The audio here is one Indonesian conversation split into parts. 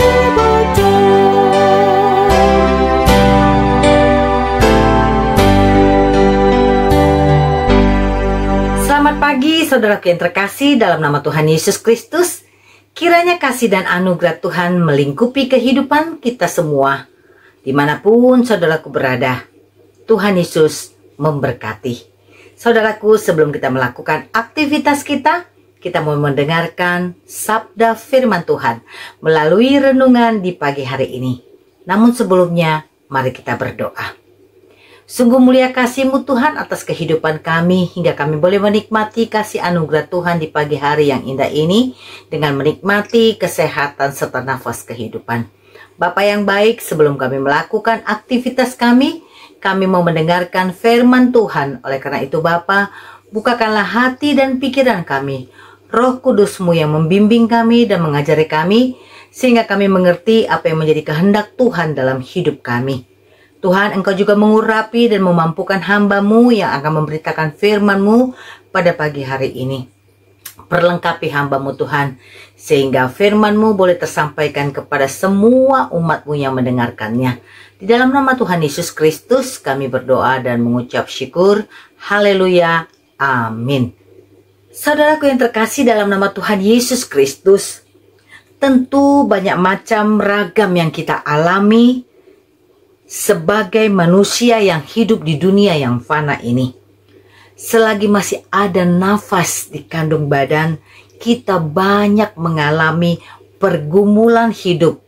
dibaca. Selamat pagi saudaraku yang terkasih dalam nama Tuhan Yesus Kristus. Kiranya kasih dan anugerah Tuhan melingkupi kehidupan kita semua, dimanapun saudaraku berada. Tuhan Yesus memberkati. Saudaraku, sebelum kita melakukan aktivitas kita mau mendengarkan sabda firman Tuhan melalui renungan di pagi hari ini. Namun sebelumnya, mari kita berdoa. Sungguh mulia kasih-Mu Tuhan atas kehidupan kami hingga kami boleh menikmati kasih anugerah Tuhan di pagi hari yang indah ini dengan menikmati kesehatan serta nafas kehidupan. Bapa yang baik, sebelum kami melakukan aktivitas kami mau mendengarkan firman Tuhan. Oleh karena itu Bapa, bukakanlah hati dan pikiran kami. Roh Kudus-Mu yang membimbing kami dan mengajari kami sehingga kami mengerti apa yang menjadi kehendak Tuhan dalam hidup kami. Tuhan, Engkau juga mengurapi dan memampukan hamba-Mu yang akan memberitakan firman-Mu pada pagi hari ini. Perlengkapi hamba-Mu Tuhan, sehingga firman-Mu boleh tersampaikan kepada semua umat-Mu yang mendengarkannya. Di dalam nama Tuhan Yesus Kristus kami berdoa dan mengucap syukur. Haleluya. Amin. Saudaraku yang terkasih dalam nama Tuhan Yesus Kristus, tentu banyak macam ragam yang kita alami sebagai manusia yang hidup di dunia yang fana ini. Selagi masih ada nafas di kandung badan, kita banyak mengalami pergumulan hidup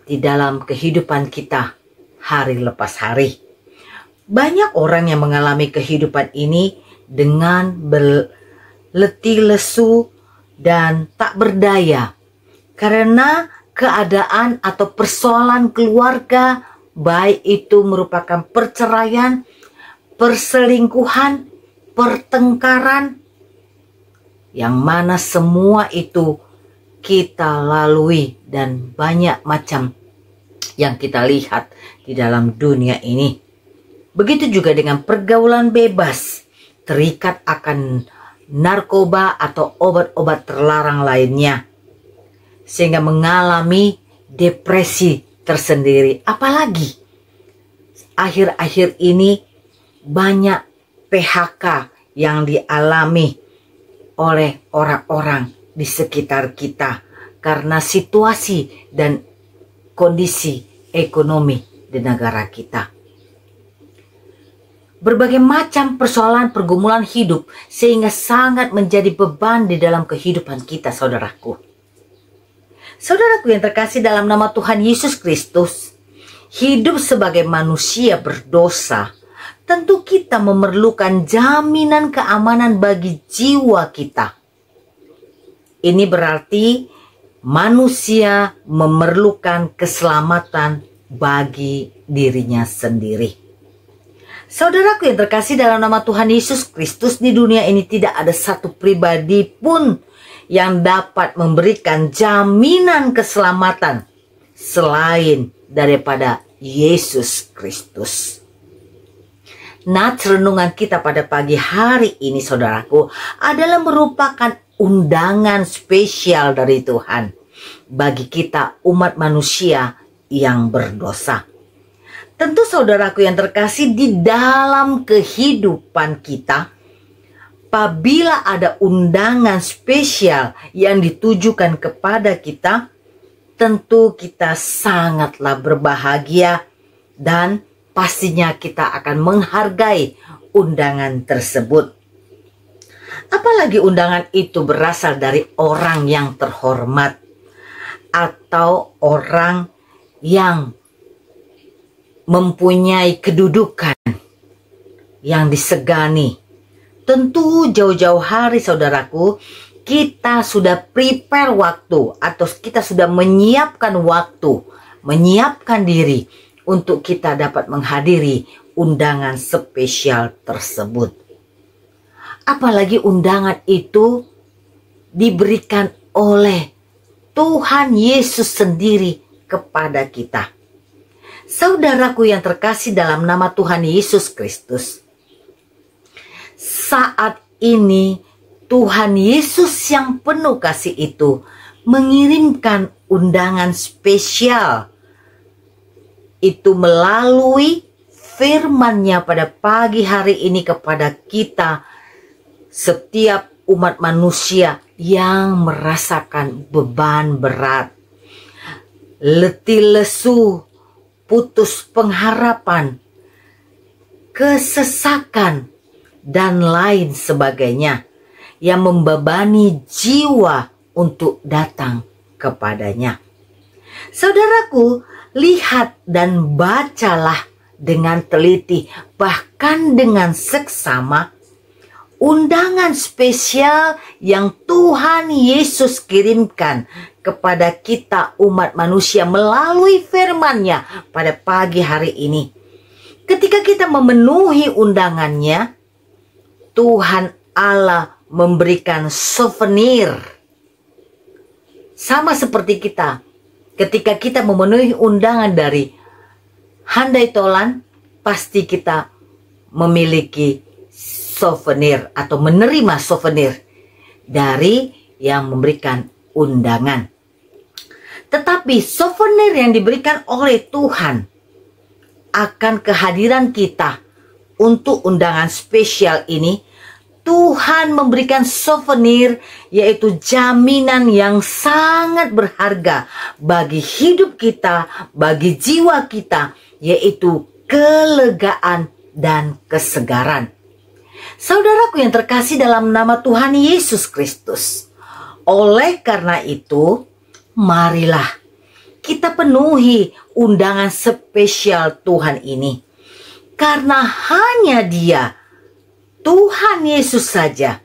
di dalam kehidupan kita hari lepas hari. Banyak orang yang mengalami kehidupan ini dengan letih lesu dan tak berdaya karena keadaan atau persoalan keluarga, baik itu merupakan perceraian, perselingkuhan, pertengkaran, yang mana semua itu kita lalui dan banyak macam yang kita lihat di dalam dunia ini. Begitu juga dengan pergaulan bebas, terikat akan narkoba atau obat-obat terlarang lainnya, sehingga mengalami depresi tersendiri. Apalagi akhir-akhir ini banyak PHK yang dialami oleh orang-orang di sekitar kita karena situasi dan kondisi ekonomi di negara kita. Berbagai macam persoalan pergumulan hidup sehingga sangat menjadi beban di dalam kehidupan kita, saudaraku. Saudaraku yang terkasih dalam nama Tuhan Yesus Kristus, hidup sebagai manusia berdosa, tentu kita memerlukan jaminan keamanan bagi jiwa kita. Ini berarti manusia memerlukan keselamatan bagi dirinya sendiri. Saudaraku yang terkasih dalam nama Tuhan Yesus Kristus, di dunia ini tidak ada satu pribadi pun yang dapat memberikan jaminan keselamatan selain daripada Yesus Kristus. Nats renungan kita pada pagi hari ini, saudaraku, adalah merupakan undangan spesial dari Tuhan bagi kita umat manusia yang berdosa. Tentu saudaraku yang terkasih, di dalam kehidupan kita, apabila ada undangan spesial yang ditujukan kepada kita, tentu kita sangatlah berbahagia dan pastinya kita akan menghargai undangan tersebut. Apalagi undangan itu berasal dari orang yang terhormat atau orang yang mempunyai kedudukan yang disegani. Tentu jauh-jauh hari, saudaraku, kita sudah prepare waktu atau kita sudah menyiapkan waktu, menyiapkan diri untuk kita dapat menghadiri undangan spesial tersebut. Apalagi undangan itu diberikan oleh Tuhan Yesus sendiri kepada kita. Saudaraku yang terkasih dalam nama Tuhan Yesus Kristus, saat ini Tuhan Yesus yang penuh kasih itu mengirimkan undangan spesial itu melalui firman-Nya pada pagi hari ini kepada kita, setiap umat manusia yang merasakan beban berat, letih lesu, putus pengharapan, kesesakan, dan lain sebagainya yang membebani jiwa untuk datang kepadanya. Saudaraku, lihat dan bacalah dengan teliti, bahkan dengan seksama, undangan spesial yang Tuhan Yesus kirimkan kepada kita umat manusia melalui firman-Nya pada pagi hari ini. Ketika kita memenuhi undangannya, Tuhan Allah memberikan souvenir. Sama seperti kita, ketika kita memenuhi undangan dari handai tolan, pasti kita memiliki souvenir atau menerima souvenir dari yang memberikan undangan. Tetapi souvenir yang diberikan oleh Tuhan akan kehadiran kita untuk undangan spesial ini, Tuhan memberikan souvenir, yaitu jaminan yang sangat berharga bagi hidup kita, bagi jiwa kita, yaitu kelegaan dan kesegaran. Saudaraku yang terkasih dalam nama Tuhan Yesus Kristus, oleh karena itu, marilah kita penuhi undangan spesial Tuhan ini. Karena hanya Dia, Tuhan Yesus saja,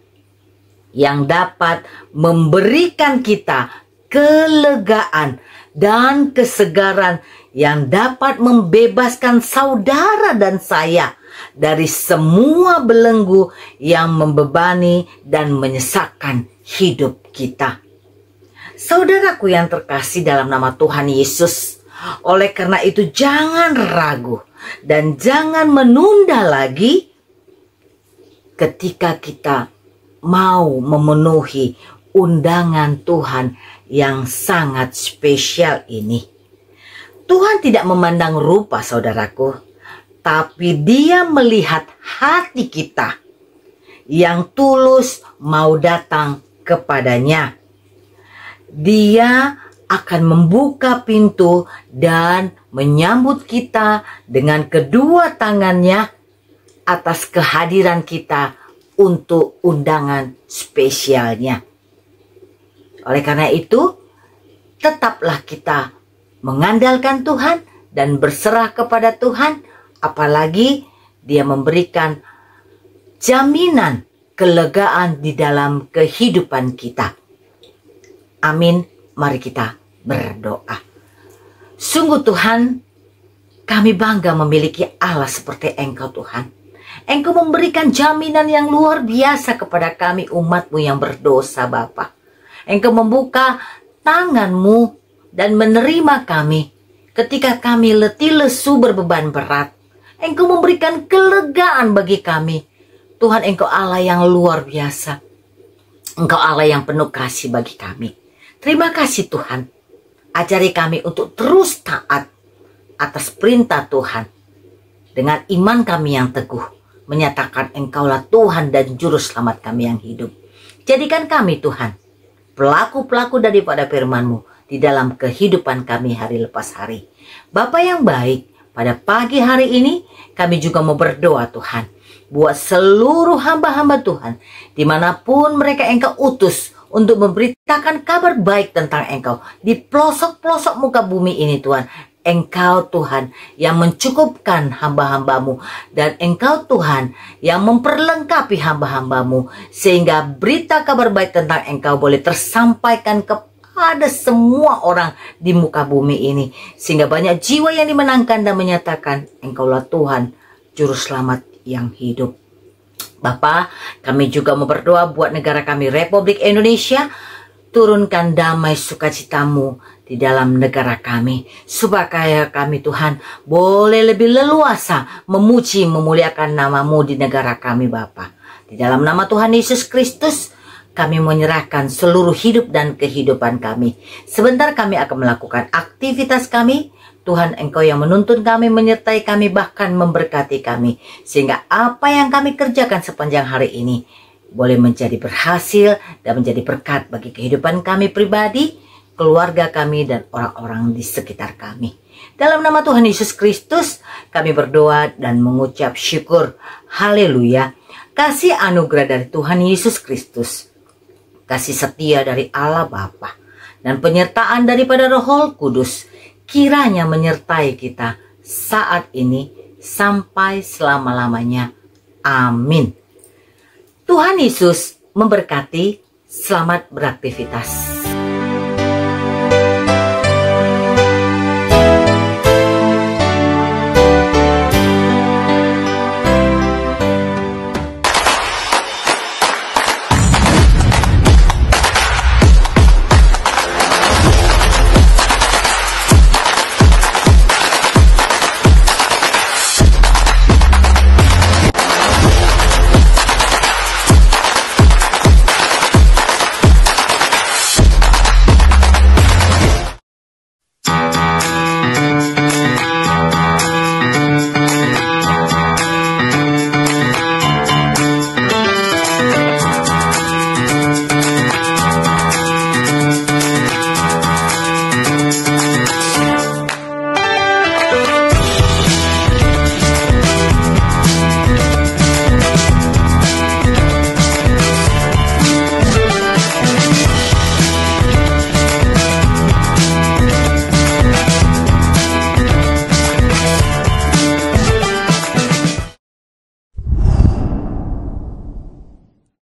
yang dapat memberikan kita kelegaan dan kesegaran yang dapat membebaskan saudara dan saya dari semua belenggu yang membebani dan menyesakkan hidup kita. Saudaraku yang terkasih dalam nama Tuhan Yesus, oleh karena itu jangan ragu dan jangan menunda lagi ketika kita mau memenuhi undangan Tuhan yang sangat spesial ini. Tuhan tidak memandang rupa, saudaraku, tapi Dia melihat hati kita yang tulus mau datang kepadanya. Dia akan membuka pintu dan menyambut kita dengan kedua tangannya atas kehadiran kita untuk undangan spesialnya. Oleh karena itu, tetaplah kita mengandalkan Tuhan dan berserah kepada Tuhan, apalagi Dia memberikan jaminan kelegaan di dalam kehidupan kita. Amin. Mari kita berdoa. Sungguh Tuhan, kami bangga memiliki Allah seperti Engkau Tuhan. Engkau memberikan jaminan yang luar biasa kepada kami umat-Mu yang berdosa Bapa. Engkau membuka tangan-Mu dan menerima kami ketika kami letih lesu berbeban berat. Engkau memberikan kelegaan bagi kami. Tuhan, Engkau Allah yang luar biasa. Engkau Allah yang penuh kasih bagi kami. Terima kasih Tuhan. Ajari kami untuk terus taat atas perintah Tuhan. Dengan iman kami yang teguh, menyatakan Engkaulah Tuhan dan Juru Selamat kami yang hidup. Jadikan kami Tuhan, pelaku-pelaku daripada firman-Mu di dalam kehidupan kami hari lepas hari. Bapa yang baik, pada pagi hari ini kami juga mau berdoa Tuhan, buat seluruh hamba-hamba Tuhan, dimanapun mereka Engkau utus untuk memberitakan kabar baik tentang Engkau di pelosok-pelosok muka bumi ini Tuhan. Engkau Tuhan yang mencukupkan hamba-hamba-Mu, dan Engkau Tuhan yang memperlengkapi hamba-hamba-Mu, sehingga berita kabar baik tentang Engkau boleh tersampaikan kepada semua orang di muka bumi ini, sehingga banyak jiwa yang dimenangkan dan menyatakan Engkaulah Tuhan Juru Selamat yang hidup. Bapa, kami juga mau berdoa buat negara kami Republik Indonesia. Turunkan damai sukacita-Mu di dalam negara kami, supaya kami Tuhan boleh lebih leluasa memuji memuliakan nama-Mu di negara kami Bapa. Di dalam nama Tuhan Yesus Kristus kami menyerahkan seluruh hidup dan kehidupan kami. Sebentar kami akan melakukan aktivitas kami. Tuhan, Engkau yang menuntun kami, menyertai kami, bahkan memberkati kami. Sehingga apa yang kami kerjakan sepanjang hari ini boleh menjadi berhasil dan menjadi berkat bagi kehidupan kami pribadi, keluarga kami, dan orang-orang di sekitar kami. Dalam nama Tuhan Yesus Kristus, kami berdoa dan mengucap syukur. Haleluya. Kasih anugerah dari Tuhan Yesus Kristus, kasih setia dari Allah Bapa, dan penyertaan daripada Roh Kudus kiranya menyertai kita saat ini sampai selama-lamanya. Amin. Tuhan Yesus memberkati. Selamat beraktivitas.